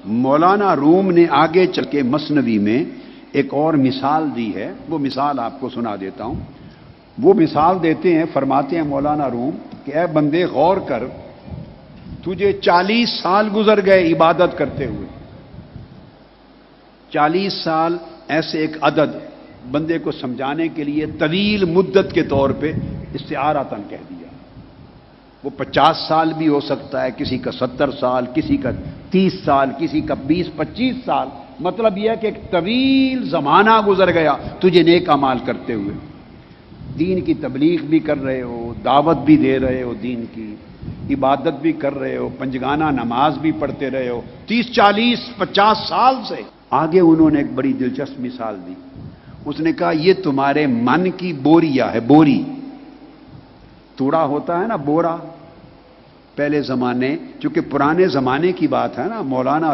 مولانا روم نے آگے چل کے مثنوی میں ایک اور مثال دی ہے، وہ مثال آپ کو سنا دیتا ہوں۔ وہ مثال دیتے ہیں، فرماتے ہیں مولانا روم کہ اے بندے غور کر، تجھے 40 سال گزر گئے عبادت کرتے ہوئے۔ 40 سال ایسے ایک عدد بندے کو سمجھانے کے لیے طویل مدت کے طور پہ استعارتاً کہہ دیا۔ وہ 50 سال بھی ہو سکتا ہے، کسی کا 70 سال، کسی کا 30 سال، کسی کا 20-25 سال۔ مطلب یہ ہے کہ ایک طویل زمانہ گزر گیا تجھے نیک اعمال کرتے ہوئے، دین کی تبلیغ بھی کر رہے ہو، دعوت بھی دے رہے ہو، دین کی عبادت بھی کر رہے ہو، پنجگانہ نماز بھی پڑھتے رہے ہو 30 40 50 سال سے۔ آگے انہوں نے ایک بڑی دلچسپ مثال دی۔ اس نے کہا یہ تمہارے من کی بوریا ہے، بوری توڑا ہوتا ہے نا، بورا۔ پہلے زمانے، چونکہ پرانے زمانے کی بات ہے نا، مولانا